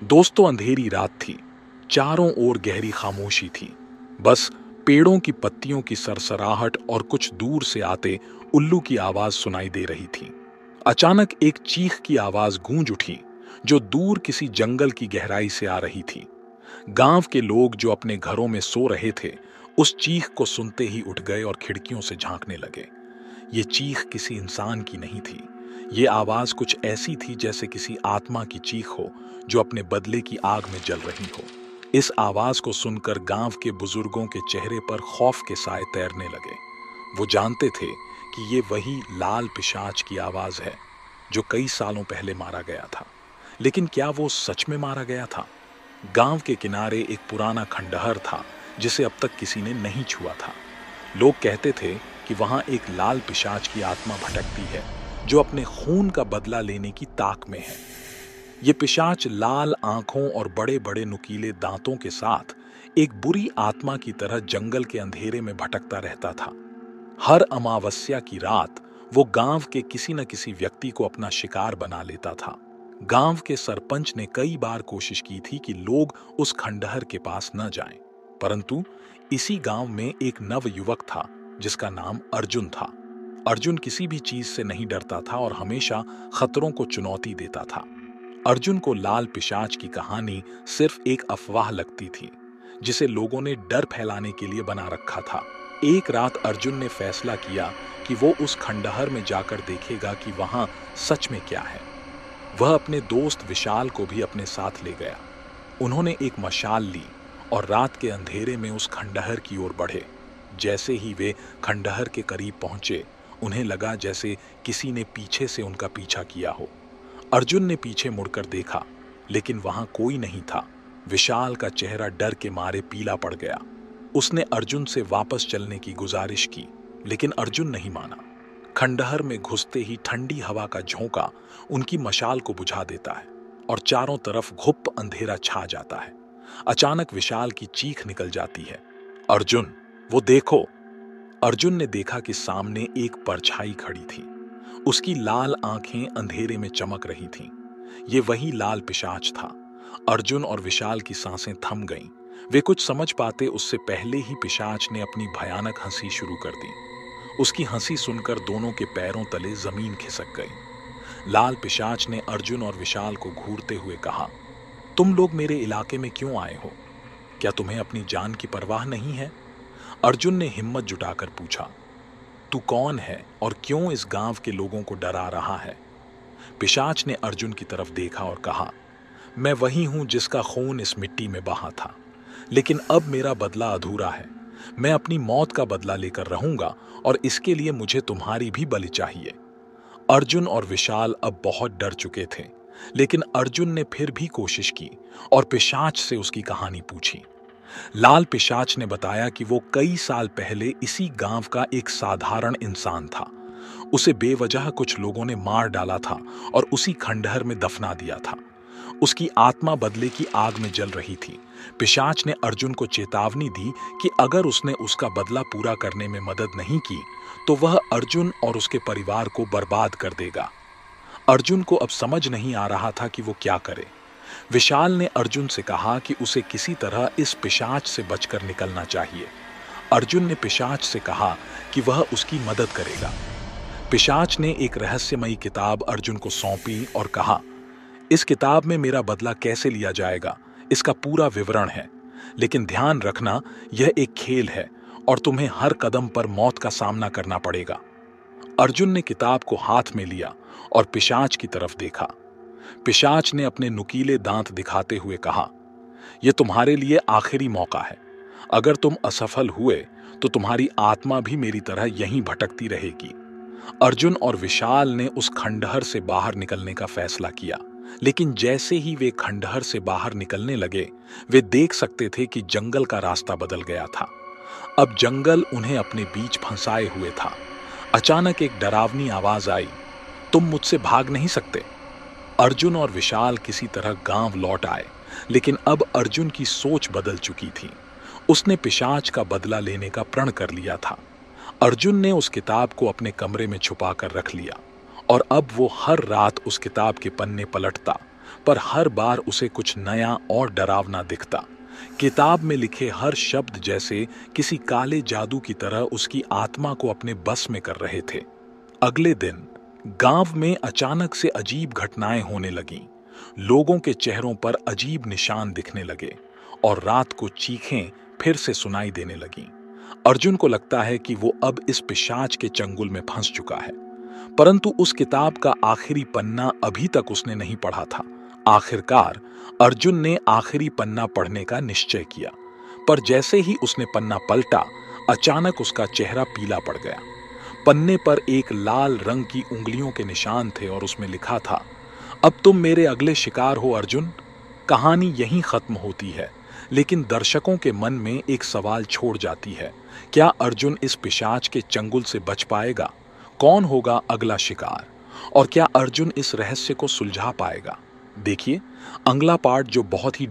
दोस्तों, अंधेरी रात थी। चारों ओर गहरी खामोशी थी। बस पेड़ों की पत्तियों की सरसराहट और कुछ दूर से आते उल्लू की आवाज सुनाई दे रही थी। अचानक एक चीख की आवाज गूंज उठी, जो दूर किसी जंगल की गहराई से आ रही थी। गांव के लोग जो अपने घरों में सो रहे थे, उस चीख को सुनते ही उठ गए और खिड़कियों से झांकने लगे। ये चीख किसी इंसान की नहीं थी। ये आवाज कुछ ऐसी थी जैसे किसी आत्मा की चीख हो, जो अपने बदले की आग में जल रही हो। इस आवाज को सुनकर गांव के बुजुर्गों के चेहरे पर खौफ के साए तैरने लगे। वो जानते थे कि ये वही लाल पिशाच की आवाज है, जो कई सालों पहले मारा गया था। लेकिन क्या वो सच में मारा गया था? गांव के किनारे एक पुराना खंडहर था, जिसे अब तक किसी ने नहीं छुआ था। लोग कहते थे कि वहां एक लाल पिशाच की आत्मा भटकती है, जो अपने खून का बदला लेने की ताक में है। ये पिशाच लाल आंखों और बड़े बड़े नुकीले दांतों के साथ एक बुरी आत्मा की तरह जंगल के अंधेरे में भटकता रहता था। हर अमावस्या की रात वो गांव के किसी न किसी व्यक्ति को अपना शिकार बना लेता था। गांव के सरपंच ने कई बार कोशिश की थी कि लोग उस खंडहर के पास न जाएं, परंतु इसी गांव में एक नव युवक था, जिसका नाम अर्जुन था। अर्जुन किसी भी चीज से नहीं डरता था और हमेशा खतरों को चुनौती देता था। अर्जुन को लाल पिशाच की कहानी सिर्फ एक अफवाह लगती थी, जिसे लोगों ने डर फैलाने के लिए बना रखा था। एक रात अर्जुन ने फैसला किया कि वो उस खंडहर में जाकर देखेगा कि वहां सच में क्या है। वह अपने दोस्त विशाल को भी अपने साथ ले गया। उन्होंने एक मशाल ली और रात के अंधेरे में उस खंडहर की ओर बढ़े। जैसे ही वे खंडहर के करीब पहुंचे, उन्हें लगा जैसे किसी ने पीछे से उनका पीछा किया हो। अर्जुन ने पीछे मुड़कर देखा, लेकिन वहां कोई नहीं था। विशाल का चेहरा डर के मारे पीला पड़ गया। उसने अर्जुन से वापस चलने की गुजारिश की, लेकिन अर्जुन नहीं माना। खंडहर में घुसते ही ठंडी हवा का झोंका उनकी मशाल को बुझा देता है और चारों तरफ घुप अंधेरा छा जाता है। अचानक विशाल की चीख निकल जाती है, अर्जुन, वो देखो। अर्जुन ने देखा कि सामने एक परछाई खड़ी थी। उसकी लाल आंखें अंधेरे में चमक रही थीं। ये वही लाल पिशाच था। अर्जुन और विशाल की सांसें थम गईं। वे कुछ समझ पाते उससे पहले ही पिशाच ने अपनी भयानक हंसी शुरू कर दी। उसकी हंसी सुनकर दोनों के पैरों तले जमीन खिसक गई। लाल पिशाच ने अर्जुन और विशाल को घूरते हुए कहा, तुम लोग मेरे इलाके में क्यों आए हो? क्या तुम्हें अपनी जान की परवाह नहीं है? अर्जुन ने हिम्मत जुटाकर पूछा, तू कौन है और क्यों इस गांव के लोगों को डरा रहा है? पिशाच ने अर्जुन की तरफ देखा और कहा, मैं वही हूं जिसका खून इस मिट्टी में बहा था, लेकिन अब मेरा बदला अधूरा है। मैं अपनी मौत का बदला लेकर रहूंगा और इसके लिए मुझे तुम्हारी भी बलि चाहिए। अर्जुन और विशाल अब बहुत डर चुके थे, लेकिन अर्जुन ने फिर भी कोशिश की और पिशाच से उसकी कहानी पूछी। लाल पिशाच ने बताया कि वो कई साल पहले इसी गांव का एक साधारण इंसान था। उसे बेवजह कुछ लोगों ने मार डाला था और उसी खंडहर में दफना दिया था। उसकी आत्मा बदले की आग में जल रही थी। पिशाच ने अर्जुन को चेतावनी दी कि अगर उसने उसका बदला पूरा करने में मदद नहीं की, तो वह अर्जुन और उसके परिवार को बर्बाद कर देगा। अर्जुन को अब समझ नहीं आ रहा था कि वो क्या करे। विशाल ने अर्जुन से कहा कि उसे किसी तरह इस पिशाच से बचकर निकलना चाहिए। अर्जुन ने पिशाच से कहा कि वह उसकी मदद करेगा। पिशाच ने एक रहस्यमयी किताब अर्जुन को सौंपी और कहा, इस किताब में मेरा बदला कैसे लिया जाएगा, इसका पूरा विवरण है। लेकिन ध्यान रखना, यह एक खेल है और तुम्हें हर कदम पर मौत का सामना करना पड़ेगा। अर्जुन ने किताब को हाथ में लिया और पिशाच की तरफ देखा। पिशाच ने अपने नुकीले दांत दिखाते हुए कहा, यह तुम्हारे लिए आखिरी मौका है। अगर तुम असफल हुए तो तुम्हारी आत्मा भी मेरी तरह यहीं भटकती रहेगी। अर्जुन और विशाल ने उस खंडहर से बाहर निकलने का फैसला किया, लेकिन जैसे ही वे खंडहर से बाहर निकलने लगे, वे देख सकते थे कि जंगल का रास्ता बदल गया था। अब जंगल उन्हें अपने बीच फंसाए हुए था। अचानक एक डरावनी आवाज आई, तुम मुझसे भाग नहीं सकते। अर्जुन और विशाल किसी तरह गांव लौट आए, लेकिन अब अर्जुन की सोच बदल चुकी थी। उसने पिशाच का बदला लेने का प्रण कर लिया था। अर्जुन ने उस किताब को अपने कमरे में छुपा कर रख लिया और अब वो हर रात उस किताब के पन्ने पलटता, पर हर बार उसे कुछ नया और डरावना दिखता। किताब में लिखे हर शब्द जैसे किसी काले जादू की तरह उसकी आत्मा को अपने बस में कर रहे थे। अगले दिन गांव में अचानक से अजीब घटनाएं होने लगीं। लोगों के चेहरों पर अजीब निशान दिखने लगे और रात को चीखें फिर से सुनाई देने लगीं। अर्जुन को लगता है कि वो अब इस पिशाच के चंगुल में फंस चुका है, परंतु उस किताब का आखिरी पन्ना अभी तक उसने नहीं पढ़ा था। आखिरकार अर्जुन ने आखिरी पन्ना पढ़ने का निश्चय किया, पर जैसे ही उसने पन्ना पलटा, अचानक उसका चेहरा पीला पड़ गया। पन्ने पर एक लाल रंग की उंगलियों के निशान थे और उसमें लिखा था, अब तुम मेरे अगले शिकार हो अर्जुन। कहानी यहीं खत्म होती है, लेकिन दर्शकों के मन में एक सवाल छोड़ जाती है, क्या अर्जुन इस पिशाच के चंगुल से बच पाएगा? कौन होगा अगला शिकार? और क्या अर्जुन इस रहस्य को सुलझा पाएगा? देखिए अगला पार्ट, जो बहुत ही